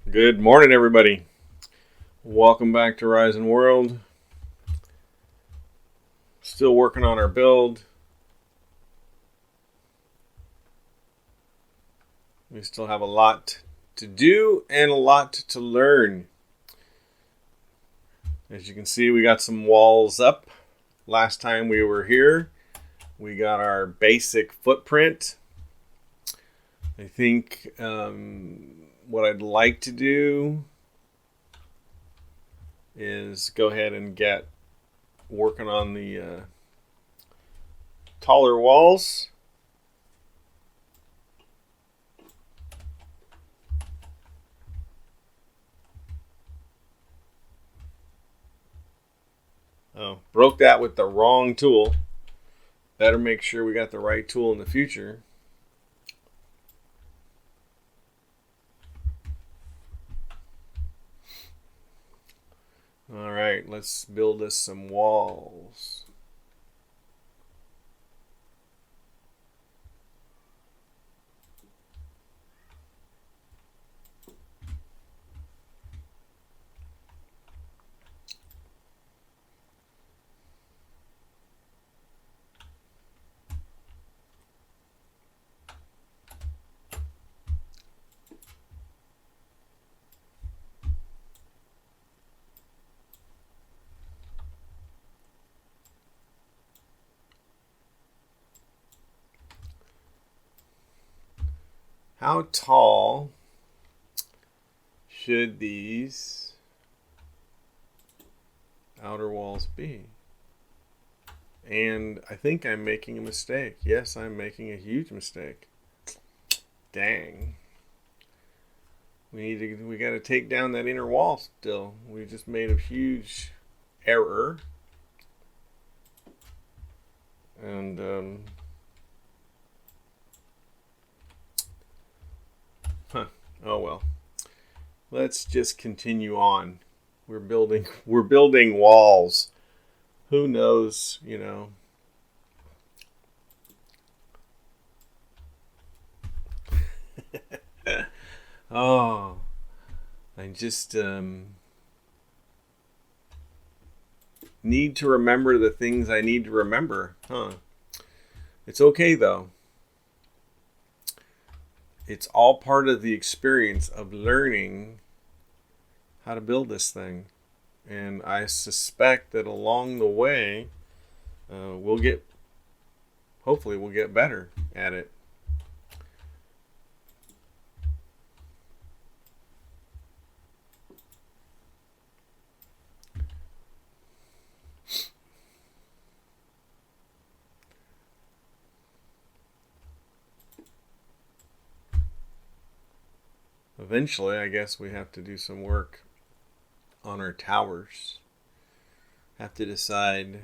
Good morning, everybody. Welcome back to Rise and World. Still working on our build. We still have a lot to do and a lot to learn. As you can see, we got some walls up. Last time we were here, we got our basic footprint. I think what I'd like to do is go ahead and get working on the taller walls. Oh, broke that with the wrong tool. Better make sure we got the right tool in the future. All right, let's build us some walls. How tall should these outer walls be? And I think I'm making a mistake. Yes, I'm making a huge mistake. Dang. We got to take down that inner wall still. We just made a huge error. And oh well. Let's just continue on. We're building walls. Who knows, Oh, I just need to remember the things I need to remember. It's okay though. It's all part of the experience of learning how to build this thing. And I suspect that along the way, hopefully we'll get better at it. Eventually, I guess we have to do some work on our towers. Have to decide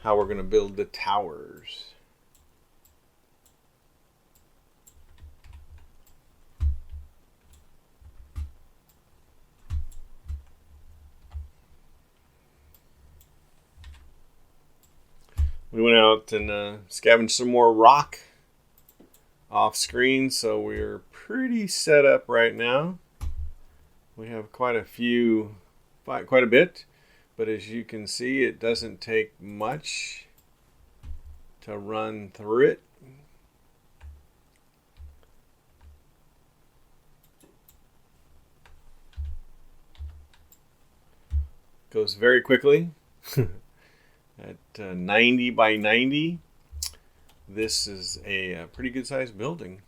how we're going to build the towers. We went out and scavenged some more rock off screen, so we're pretty set up right now. We have quite a bit, but as you can see, it doesn't take much to run through it. Goes very quickly. At 90 by 90, this is a pretty good sized building.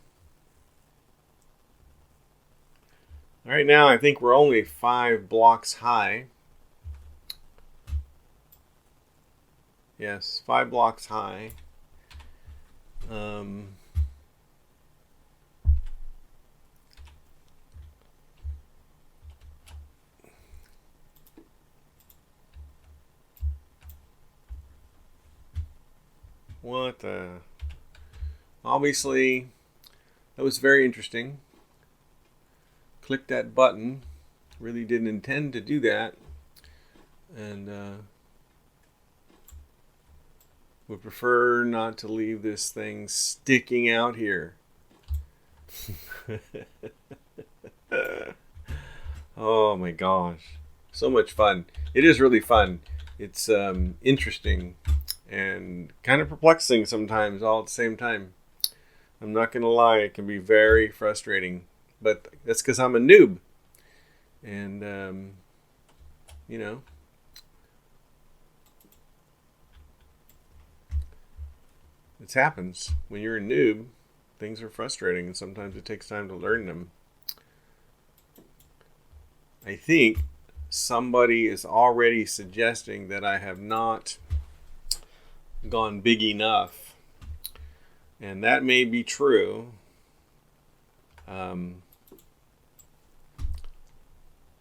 Right now, I think we're only 5 blocks high. Yes, 5 blocks high. What the? Obviously, that was very interesting. Click that button. Really didn't intend to do that. And would prefer not to leave this thing sticking out here. Oh my gosh. So much fun. It is really fun. It's interesting and kind of perplexing sometimes all at the same time. I'm not going to lie, it can be very frustrating. But that's because I'm a noob. And, you know, it happens. When you're a noob, things are frustrating and sometimes it takes time to learn them. I think somebody is already suggesting that I have not gone big enough. And that may be true.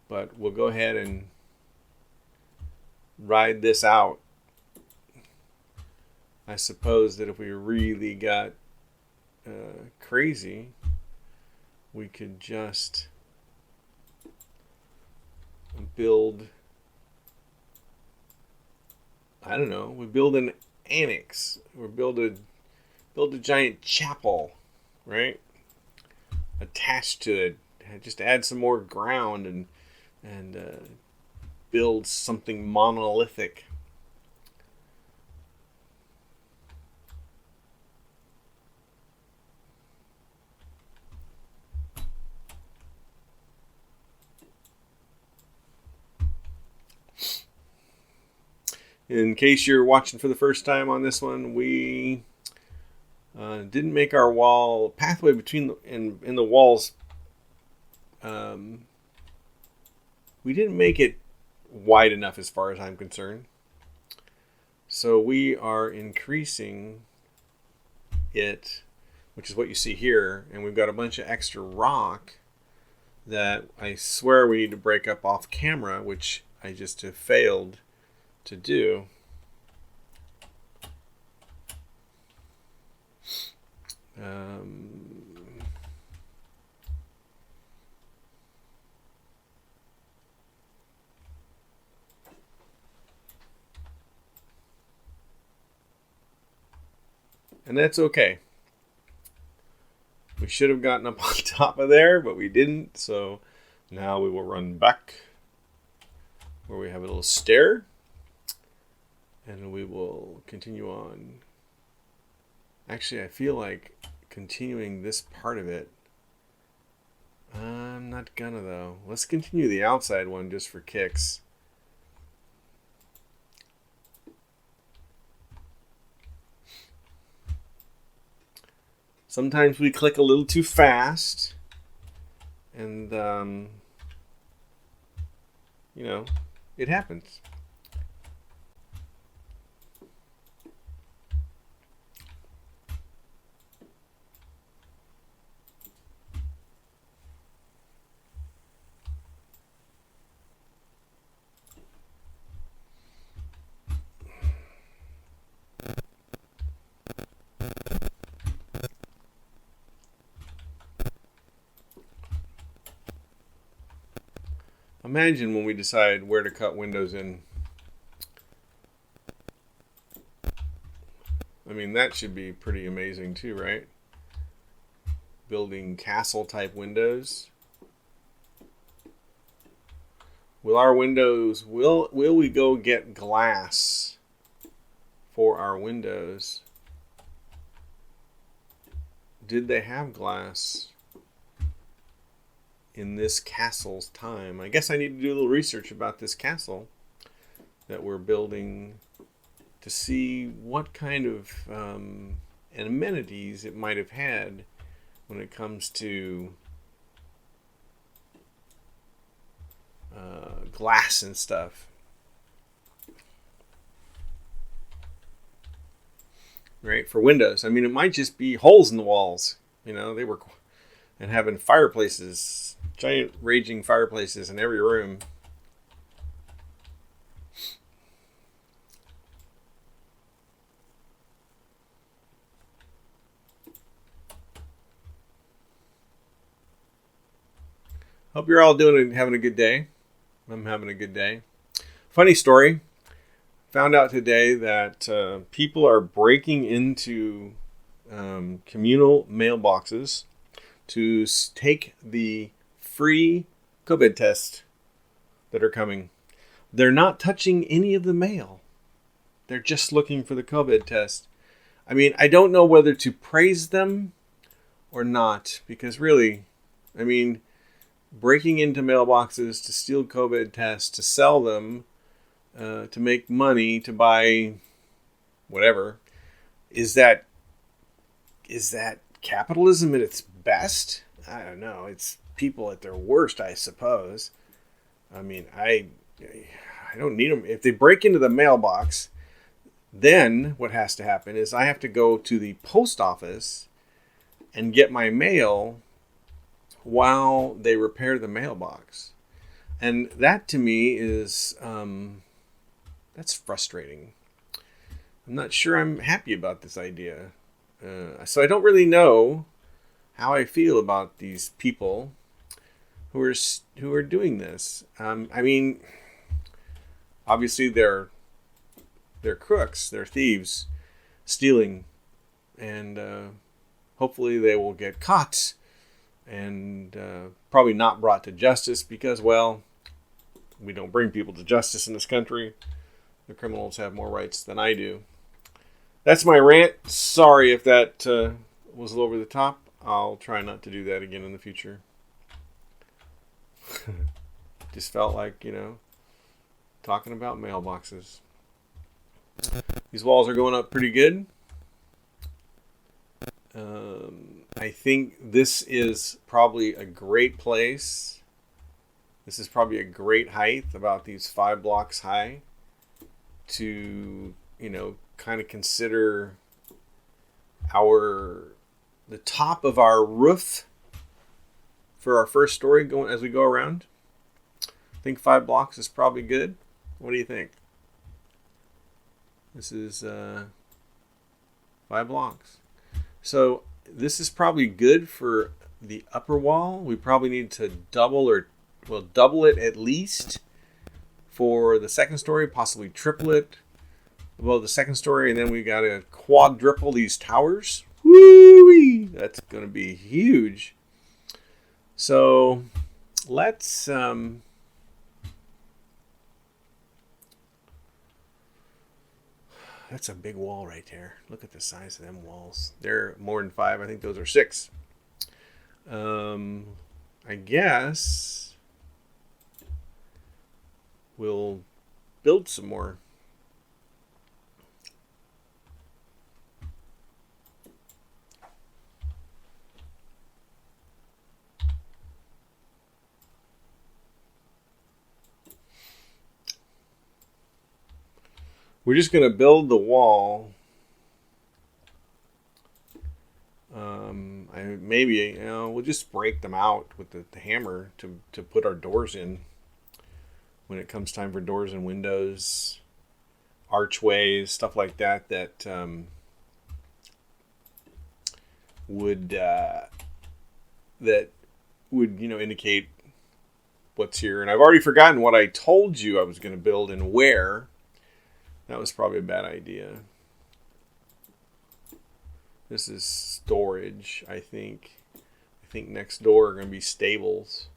But we'll go ahead and ride this out. I suppose that if we really got crazy, we could just build, I don't know, we build an annex or build a giant chapel, right? Attached to it, just add some more ground and build something monolithic. In case you're watching for the first time on this one, we didn't make our wall pathway between in the walls. We didn't make it wide enough as far as I'm concerned. So we are increasing it, which is what you see here. And we've got a bunch of extra rock that I swear we need to break up off camera, which I just have failed to do. And that's okay. We should have gotten up on top of there, but we didn't. So now we will run back where we have a little stair. And we will continue on. Actually, I feel like continuing this part of it. I'm not gonna though. Let's continue the outside one just for kicks. Sometimes we click a little too fast. And, you know, it happens. Imagine when we decide where to cut windows in. I mean, that should be pretty amazing too, right? Building castle type windows. Will our windows, will we go get glass for our windows? Did they have glass in this castle's time? I guess I need to do a little research about this castle that we're building to see what kind of amenities it might have had when it comes to glass and stuff. Right, for windows. I mean, it might just be holes in the walls. You know, they were, and having fireplaces, giant raging fireplaces in every room. Hope you're all doing and having a good day. I'm having a good day. Funny story. Found out today that people are breaking into communal mailboxes. to take the free COVID tests that are coming. They're not touching any of the mail. They're just looking for the COVID test. I mean, I don't know whether to praise them or not, because really, I mean, breaking into mailboxes to steal COVID tests, to sell them, to make money, to buy whatever, is that capitalism at its best? I don't know. It's people at their worst, I suppose. I mean, I don't need them. If they break into the mailbox, then what has to happen is I have to go to the post office and get my mail while they repair the mailbox. And that to me is, that's frustrating. I'm not sure I'm happy about this idea. So I don't really know how I feel about these people who are doing this. I mean, obviously they're crooks, they're thieves, stealing, and hopefully they will get caught and probably not brought to justice because, well, we don't bring people to justice in this country. The criminals have more rights than I do. That's my rant. Sorry if that was a little over the top. I'll try not to do that again in the future. Just felt like, talking about mailboxes. These walls are going up pretty good. I think this is probably a great place. This is probably a great height, about these 5 blocks high, to, kind of consider the top of our roof for our first story going as we go around. I think 5 blocks is probably good. What do you think? This is 5 blocks. So this is probably good for the upper wall. We probably need to double it at least for the second story, possibly triple it above the second story, and then we got to quadruple these towers. Woo-wee! That's going to be huge. So let's that's a big wall right there. Look at the size of them walls. They're more than 5. I think those are 6. I guess we'll build some more. We're just going to build the wall. Maybe we'll just break them out with the hammer to put our doors in when it comes time for doors and windows, archways, stuff like that. That would indicate what's here. And I've already forgotten what I told you I was going to build and where. That was probably a bad idea. This is storage, I think. I think next door are going to be stables.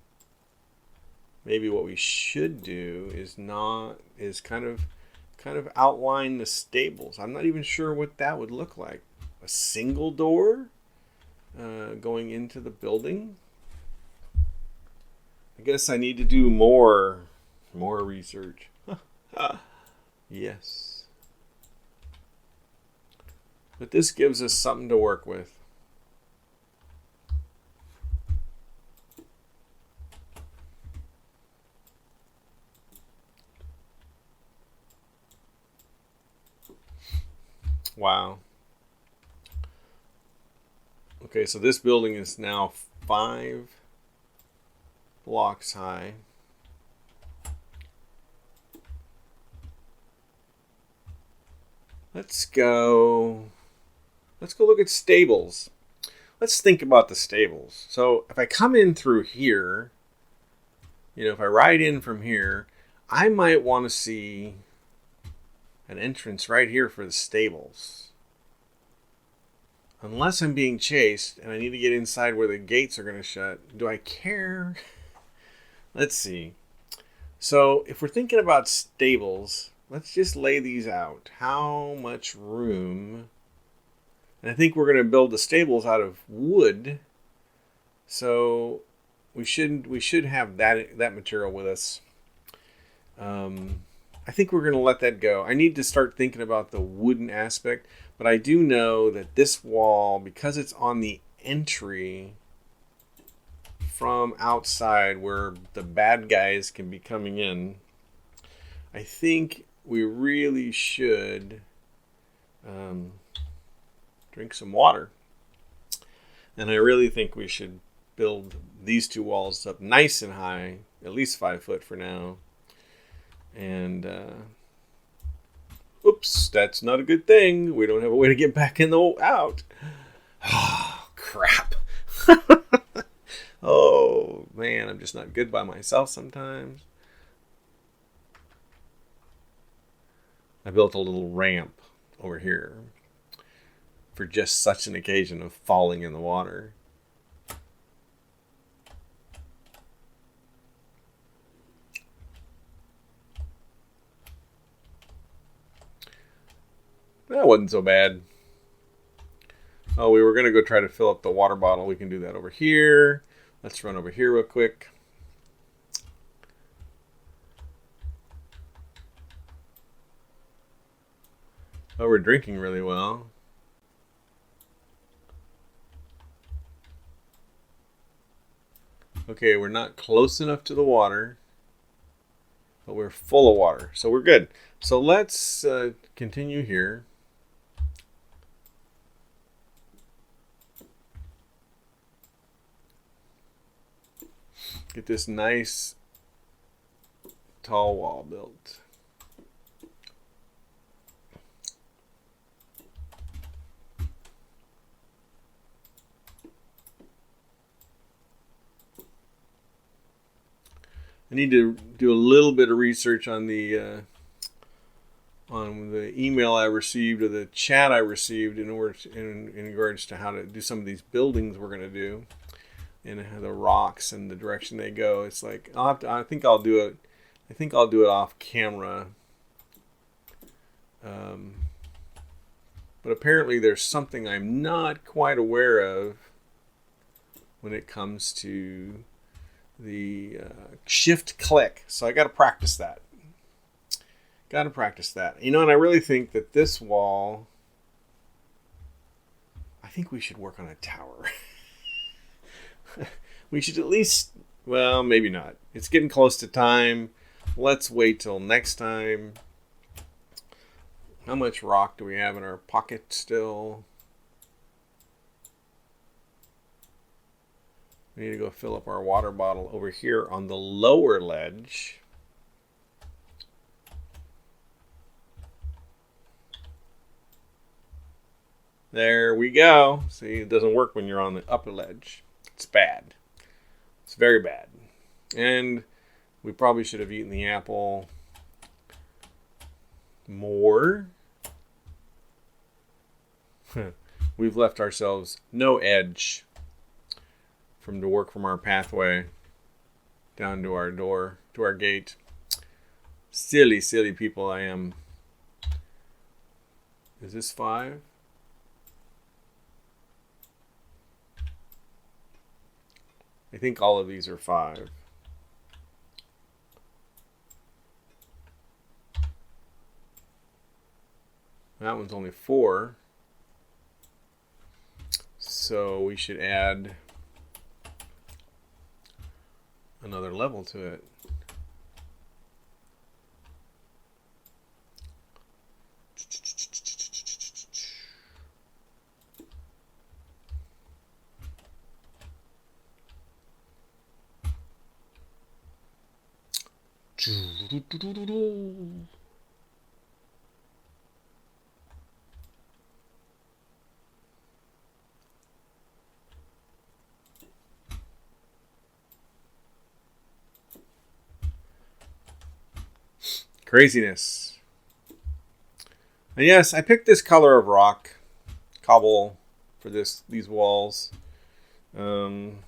Maybe what we should do is kind of outline the stables. I'm not even sure what that would look like. A single door going into the building. I guess I need to do more research. Yes. But this gives us something to work with. Wow. Okay, so this building is now 5 blocks high. Let's go look at stables. Let's think about the stables. So if I come in through here, if I ride in from here, I might want to see an entrance right here for the stables. unless I'm being chased and I need to get inside where the gates are going to shut, do I care? Let's see. So if we're thinking about stables, let's just lay these out. How much room? And I think we're going to build the stables out of wood. So we should have that material with us. I think we're going to let that go. I need to start thinking about the wooden aspect, but I do know that this wall, because it's on the entry from outside where the bad guys can be coming in, I think we really should drink some water. And I really think we should build these two walls up nice and high, at least 5 foot for now. And oops, that's not a good thing. We don't have a way to get back in the out. Oh, crap. Oh, man, I'm just not good by myself sometimes. I built a little ramp over here for just such an occasion of falling in the water. That wasn't so bad. Oh, we were going to go try to fill up the water bottle. We can do that over here. Let's run over here real quick. Oh, we're drinking really well. Okay, we're not close enough to the water, but we're full of water, so we're good. So let's continue here. Get this nice tall wall built. I need to do a little bit of research on the email I received or the chat I received in regards to how to do some of these buildings we're going to do. And the rocks and the direction they go. It's like I think I'll do it. I think I'll do it off camera. But apparently there's something I'm not quite aware of when it comes to the shift click. So I got to practice that. You know, and I really think that this wall, I think we should work on a tower. We should at least, well, maybe not. It's getting close to time. Let's wait till next time. How much rock do we have in our pocket still? We need to go fill up our water bottle over here on the lower ledge. There we go. See, it doesn't work when you're on the upper ledge. It's bad. It's very bad. And we probably should have eaten the apple more. We've left ourselves no edge to work from our pathway down to our door, to our gate. Silly, silly people I am. Is this 5? I think all of these are 5. That one's only 4. So we should add another level to it. Craziness. And yes, I picked this color of rock, cobble, for these walls. I'm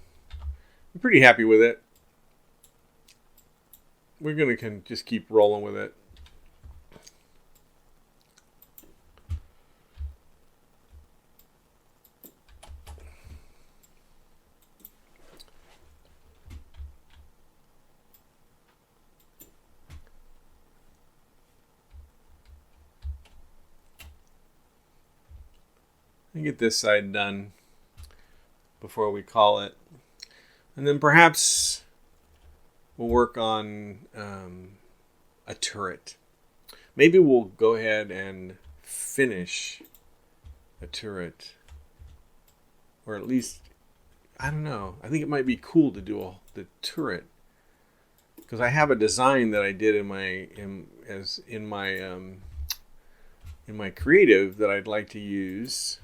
pretty happy with it. We're going to just keep rolling with it. Get this side done before we call it. And then perhaps we'll work on a turret. Maybe we'll go ahead and finish a turret. Or at least, I don't know. I think it might be cool to do the turret. Because I have a design that I did in my creative that I'd like to use.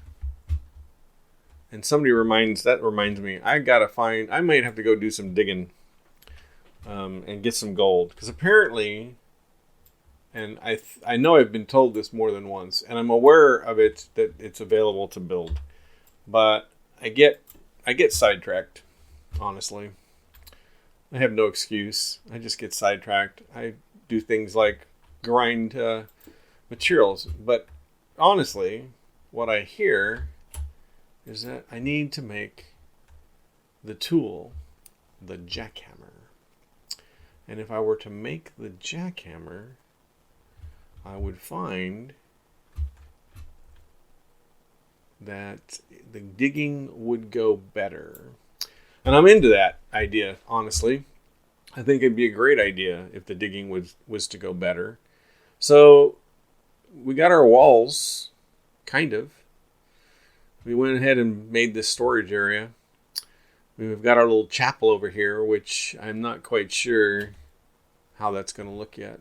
And somebody reminds me, I might have to go do some digging and get some gold. Because apparently, and I know I've been told this more than once, and I'm aware of it, that it's available to build. But I get sidetracked, honestly. I have no excuse. I just get sidetracked. I do things like grind materials. But honestly, what I hear is that I need to make the tool, the jackhammer. And if I were to make the jackhammer, I would find that the digging would go better. And I'm into that idea, honestly. I think it'd be a great idea if the digging was to go better. So we got our walls, kind of. We went ahead and made this storage area. We've got our little chapel over here, which I'm not quite sure how that's going to look yet.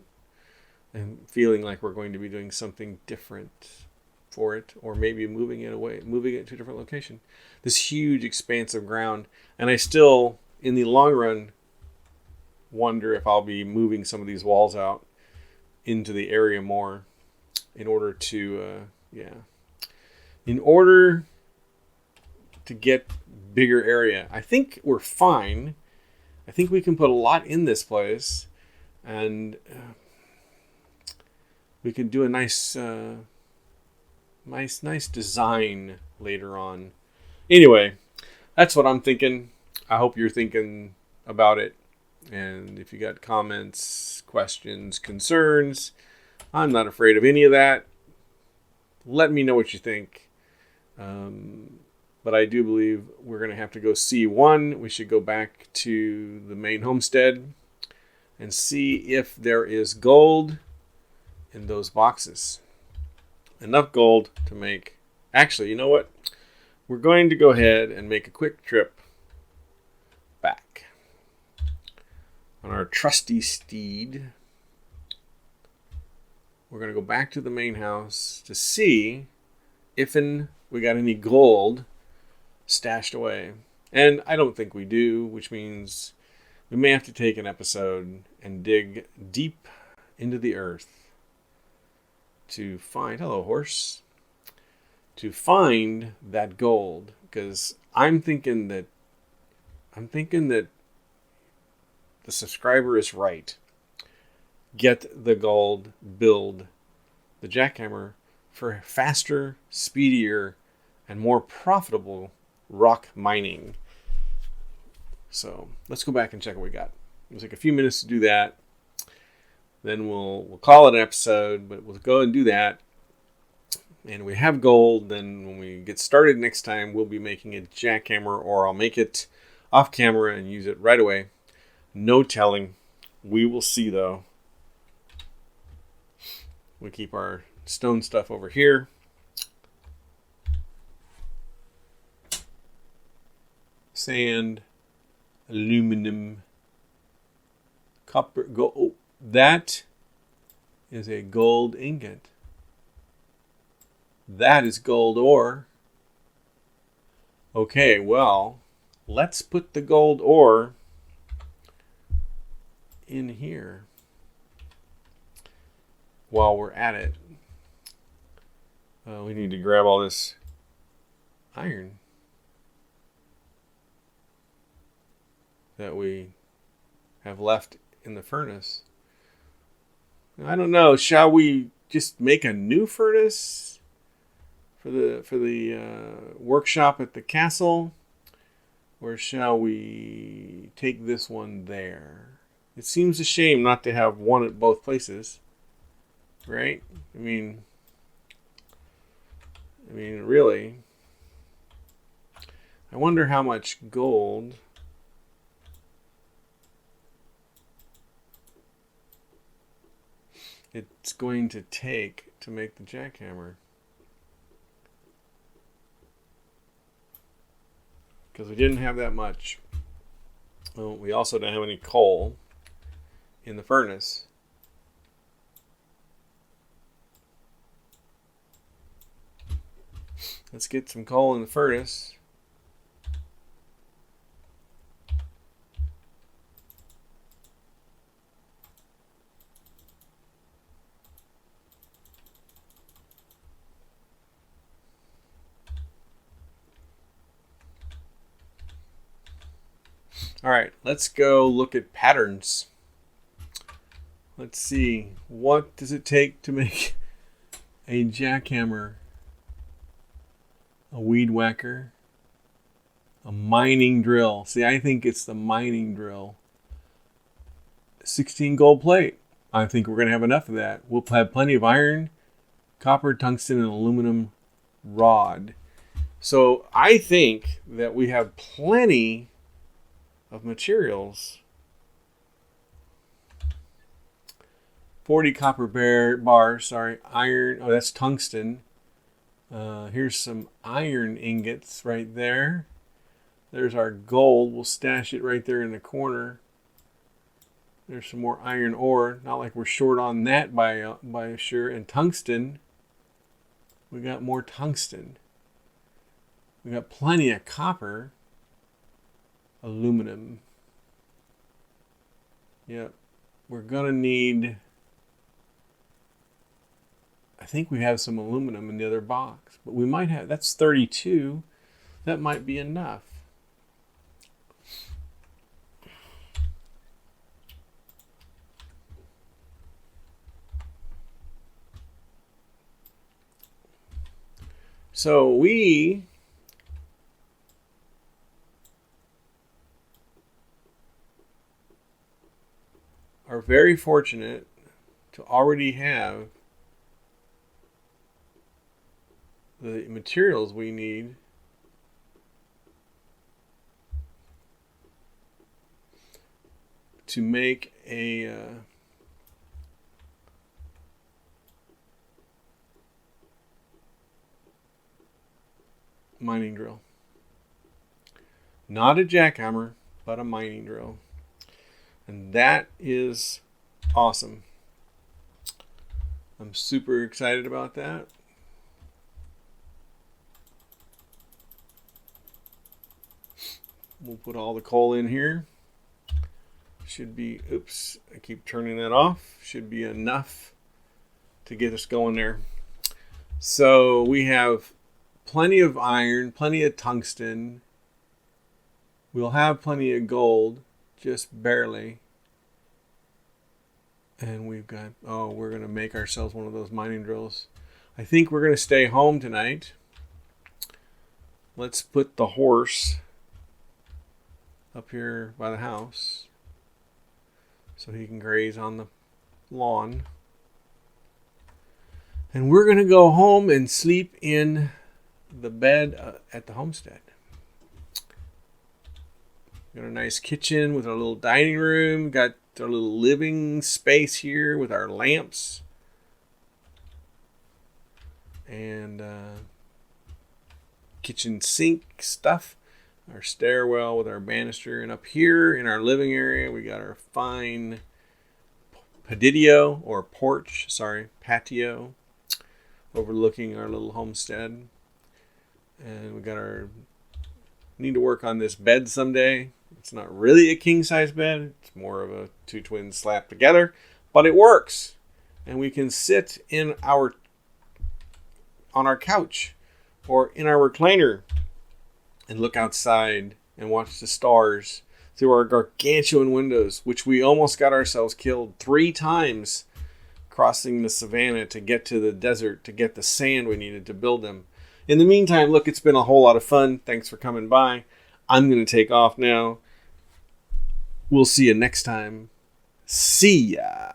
I'm feeling like we're going to be doing something different for it, or maybe moving it to a different location. This huge expanse of ground, and I still, in the long run, wonder if I'll be moving some of these walls out into the area more in order to get bigger area. I think we're fine. I think we can put a lot in this place, and we can do a nice design later on. Anyway, that's what I'm thinking. I hope you're thinking about it. And if you got comments, questions, concerns, I'm not afraid of any of that. Let me know what you think. But I do believe we're going to have to go see one. We should go back to the main homestead and see if there is gold in those boxes. Enough gold to make... Actually, you know what? We're going to go ahead and make a quick trip back on our trusty steed. We're going to go back to the main house to see if we got any gold stashed away. And I don't think we do, which means we may have to take an episode and dig deep into the earth to find... Hello, horse. To find that gold. Because I'm thinking that the subscriber is right. Get the gold, build the jackhammer for faster, speedier, and more profitable rock mining. So let's go back and check what we got. It'll take a few minutes to do that. Then we'll call it an episode, but we'll go and do that. And we have gold. Then when we get started next time, we'll be making a jackhammer, or I'll make it off camera and use it right away. No telling. We will see, though. We keep our stone stuff over here. Sand, aluminum, copper, gold. Oh, that is a gold ingot. That is gold ore. Okay, well, let's put the gold ore in here while we're at it. We need to grab all this iron that we have left in the furnace. I don't know. Shall we just make a new furnace for the workshop at the castle, or shall we take this one there? It seems a shame not to have one at both places, right? I mean, really. I wonder how much gold it's going to take to make the jackhammer. Because we didn't have that much. Well, we also don't have any coal in the furnace. Let's get some coal in the furnace. All right, let's go look at patterns. Let's see, what does it take to make a jackhammer, a weed whacker, a mining drill? See, I think it's the mining drill. 16 gold plate. I think we're going to have enough of that. We'll have plenty of iron, copper, tungsten, and aluminum rod. So I think that we have plenty of materials. 40 copper bars, iron, oh that's tungsten. Here's some iron ingots right there. There's our gold, we'll stash it right there in the corner. There's some more iron ore, not like we're short on that by sure. And tungsten, we got more tungsten. We got plenty of copper. Aluminum. Yep. We're going to need, I think we have some aluminum in the other box, but we might have, that's 32. That might be enough. So we are very fortunate to already have the materials we need to make a mining drill. Not a jackhammer, but a mining drill. And that is awesome. I'm super excited about that. We'll put all the coal in here. Should be, oops, I keep turning that off. Should be enough to get us going there. So we have plenty of iron, plenty of tungsten. We'll have plenty of gold. Just barely. And we've got, oh, we're going to make ourselves one of those mining drills. I think we're going to stay home tonight. Let's put the horse up here by the house so he can graze on the lawn. And we're going to go home and sleep in the bed at the homestead. Got a nice kitchen with our little dining room. Got our little living space here with our lamps. And kitchen sink stuff. Our stairwell with our banister. And up here in our living area, we got our fine patio overlooking our little homestead. And we got our, need to work on this bed someday. It's not really a king-size bed. It's more of a two twins slapped together, but it works. And we can sit on our couch or in our recliner and look outside and watch the stars through our gargantuan windows, which we almost got ourselves killed 3 times crossing the savannah to get to the desert to get the sand we needed to build them. In the meantime, look, it's been a whole lot of fun. Thanks for coming by. I'm going to take off now. We'll see you next time. See ya.